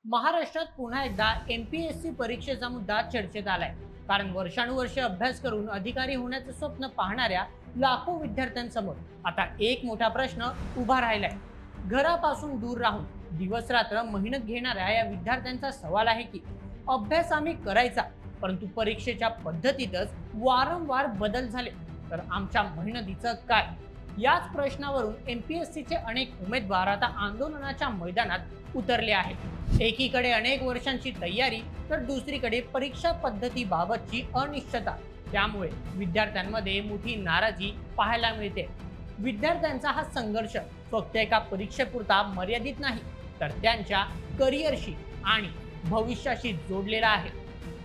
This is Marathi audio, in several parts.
महाराष्ट्रात पुन्हा एकदा एमपीएससी परीक्षेचा मुद्दा चर्चेत आलाय. कारण वर्षानुवर्षे अभ्यास करून अधिकारी होण्याचं स्वप्न पाहणाऱ्या लाखो विद्यार्थ्यांसमोर आता एक मोठा प्रश्न उभा राहिलाय. घरापासून दूर राहून दिवस रात्र मेहनत घेणाऱ्या या विद्यार्थ्यांचा सवाल आहे की अभ्यास आम्ही करायचा, परंतु परीक्षेच्या पद्धतीतच वारंवार बदल झाले तर आमच्या मेहनतीचं काय? याच प्रश्नावरून एमपीएससीचे अनेक उमेदवार आता आंदोलनाच्या मैदानात उतरले आहेत. एकीकडे अनेक वर्षांची तयारी तर दुसरीकडे परीक्षा पद्धतीबाबतची अनिश्चितता. त्यामुळे विद्यार्थ्यांमध्ये मोठी नाराजी पाहायला मिळते. विद्यार्थ्यांचा हा संघर्ष फक्त एका परीक्षेपुरता मर्यादित नाही, तर त्यांच्या करिअरशी आणि भविष्याशी जोडलेला आहे.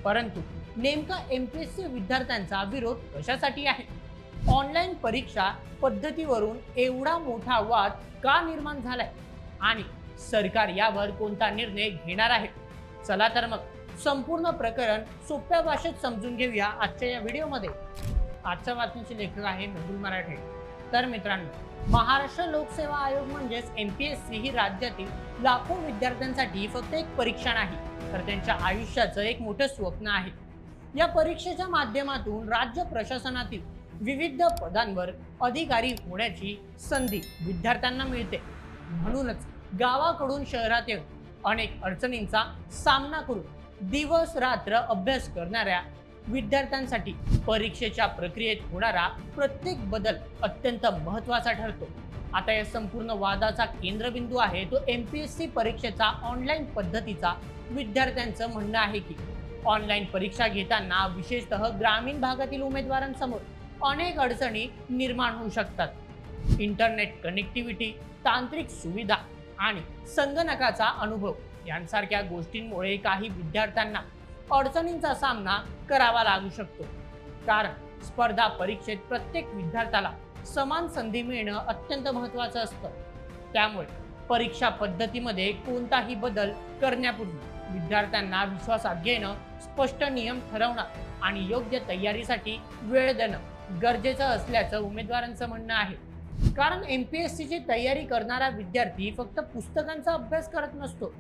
परंतु नेमका एमपीएससी विद्यार्थ्यांचा विरोध कशासाठी आहे? ऑनलाईन परीक्षा पद्धतीवरून एवढा मोठा वाद का निर्माण झालाय आणि सरकार यावर कोणता निर्णय घेणार आहे? चला तर मग संपूर्ण प्रकरण सोप्या भाषेत समजून घेऊया आजच्या या व्हिडिओमध्ये. आजच्या बातमीचे लेखक आहे मेहुल मराठे. तर मित्रांनो, महाराष्ट्र लोकसेवा आयोग म्हणजेच एमपीएससी ही राज्यातील लाखो विद्यार्थ्यांसाठी फक्त एक परीक्षा नाही, तर त्यांच्या आयुष्याचं एक मोठं स्वप्न आहे. या परीक्षेच्या माध्यमातून राज्य प्रशासनातील विविध पदांवर अधिकारी होण्याची संधी विद्यार्थ्यांना मिळते. म्हणूनच गावाकडून शहरात येऊन अनेक अडचणींचा सामना करून दिवस रात्र अभ्यास करणाऱ्या विद्यार्थ्यांसाठी परीक्षेच्या प्रक्रियेत होणारा प्रत्येक बदल अत्यंत महत्त्वाचा ठरतो. आता या संपूर्ण वादाचा केंद्रबिंदू आहे तो एमपीएससी परीक्षेचा ऑनलाईन पद्धतीचा. विद्यार्थ्यांचं म्हणणं आहे की ऑनलाईन परीक्षा घेताना विशेषतः ग्रामीण भागातील उमेदवारांसमोर अनेक अडचणी निर्माण होऊ शकतात. इंटरनेट कनेक्टिव्हिटी, तांत्रिक सुविधा आणि संगणकाचा अनुभव यांसारख्या गोष्टींमुळे काही विद्यार्थ्यांना अडचणींचा सामना करावा लागू शकतो. कारण स्पर्धा परीक्षेत प्रत्येक विद्यार्थ्याला समान संधी मिळणं अत्यंत महत्त्वाचं असतं. त्यामुळे परीक्षा पद्धतीमध्ये कोणताही बदल करण्यापूर्वी विद्यार्थ्यांना विश्वासात घेणं, स्पष्ट नियम ठरवणं आणि योग्य तयारीसाठी वेळ देणं गरजेचं असल्याचं उमेदवारांचं म्हणणं आहे. कारण एमपीएससीची तयारी करणारा विद्यार्थी फक्त पुस्तकांचा अभ्यास करत नसतो,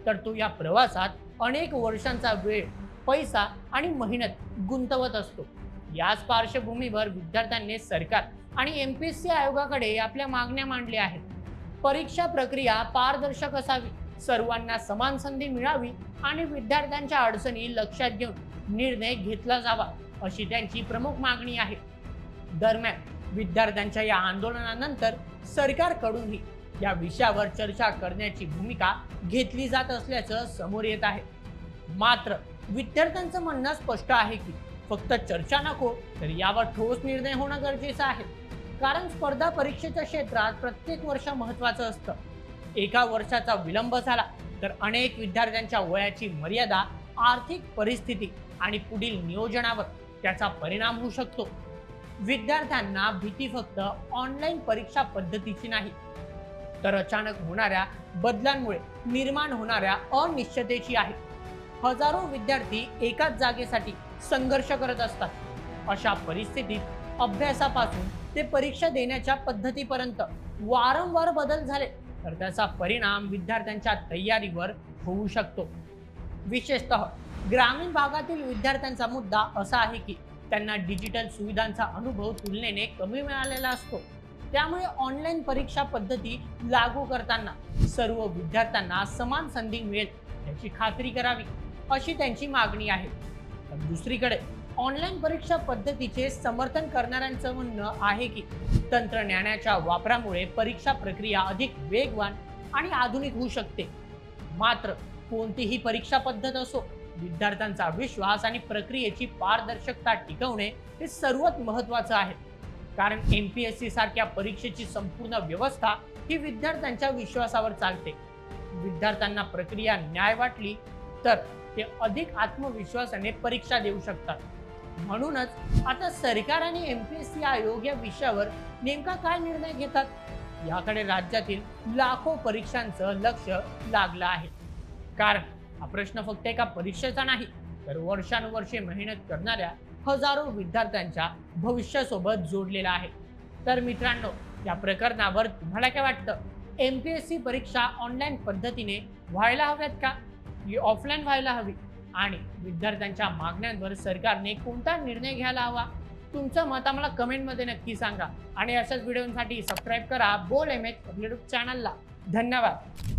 तर तो या प्रवासात अनेक वर्षांचा वेळ, पैसा आणि मेहनत गुंतवत असतो. याच पार्श्वभूमीवर विद्यार्थ्यांनी सरकार आणि एमपीएससी आयोगाकडे आपल्या मागण्या मांडल्या आहेत. परीक्षा प्रक्रिया पारदर्शक असावी, सर्वांना समान संधी मिळावी आणि विद्यार्थ्यांच्या अडचणी लक्षात घेऊन निर्णय घेतला जावा, अशी त्यांची प्रमुख मागणी आहे. दरम्यान विद्यार्थ्यांच्या या आंदोलनानंतर सरकारकडूनही या विषयावर चर्चा करण्याची भूमिका घेतली जात असल्याचं समोर येत आहे. मात्र विद्यार्थ्यांचं म्हणणं स्पष्ट आहे की फक्त चर्चा नको, तर यावर ठोस निर्णय होणं गरजेचं आहे. कारण स्पर्धा परीक्षेच्या क्षेत्रात प्रत्येक वर्ष महत्त्वाचं असतं. एका वर्षाचा विलंब झाला तर अनेक विद्यार्थ्यांच्या वयाची मर्यादा, आर्थिक परिस्थिती आणि पुढील नियोजनावर त्याचा परिणाम होऊ शकतो. विद्यार्थ्यांना भीती फक्त ऑनलाईन परीक्षा पद्धतीची नाही, तर अचानक होणाऱ्या बदलांमुळे निर्माण होणाऱ्या अनिश्चिततेची आहे. हजारो विद्यार्थी एकाच जागेसाठी संघर्ष करत असतात. अशा परिस्थितीत अभ्यासापासून ते परीक्षा देण्याच्या पद्धतीपर्यंत वारंवार बदल झाले तर त्याचा परिणाम विद्यार्थ्यांच्या तयारीवर होऊ शकतो. विशेषतः ग्रामीण भागातील विद्यार्थ्यांचा मुद्दा असा आहे की त्यांना डिजिटल सुविधांचा अनुभव तुलनेने कमी मिळालेला असतो. त्यामुळे ऑनलाईन परीक्षा पद्धती लागू करताना सर्व विद्यार्थ्यांना समान संधी मिळेल याची खात्री करावी, अशी त्यांची मागणी आहे. तर दुसरीकडे ऑनलाईन परीक्षा पद्धतीचे समर्थन करणाऱ्यांचं म्हणणं आहे की तंत्रज्ञानाच्या वापरामुळे परीक्षा प्रक्रिया अधिक वेगवान आणि आधुनिक होऊ शकते. मात्र कोणतीही परीक्षा पद्धत असो, विद्यार्थ्यांचा विश्वास आणि प्रक्रियेची पारदर्शकता टिकवणे हे सर्वात महत्त्वाचं आहे. कारण एमपीएससी सारख्या परीक्षेची संपूर्ण व्यवस्था ही विद्यार्थ्यांच्या विश्वासावर चालते. विद्यार्थ्यांना प्रक्रिया न्याय वाटली तर ते अधिक आत्मविश्वासाने परीक्षा देऊ शकतात. म्हणूनच आता सरकार आणि एमपीएससी आयोग या विषयावर नेमका काय निर्णय घेतात याकडे राज्यातील लाखो परीक्षांचं लक्ष लागलं आहे. कारण हा प्रश्न फक्त एका परीक्षेचा नाही, तर वर्षानुवर्षे मेहनत करणाऱ्या हजारो विद्यार्थ्यांच्या भविष्यासोबत जोडलेला आहे. तर मित्रांनो, या प्रकरणावर तुम्हाला काय वाटतं? एमपीएससी परीक्षा ऑनलाईन पद्धतीने व्हायला हव्यात का? ही ऑफलाईन व्हायला हवी आणि विद्यार्थ्यांच्या मागण्यांवर सरकारने कोणता निर्णय घ्यायला हवा? तुमचं मत आम्हाला कमेंटमध्ये नक्की सांगा आणि अशाच व्हिडिओसाठी सबस्क्राईब करा बोल एम एच यूट्यूब चॅनलला. धन्यवाद.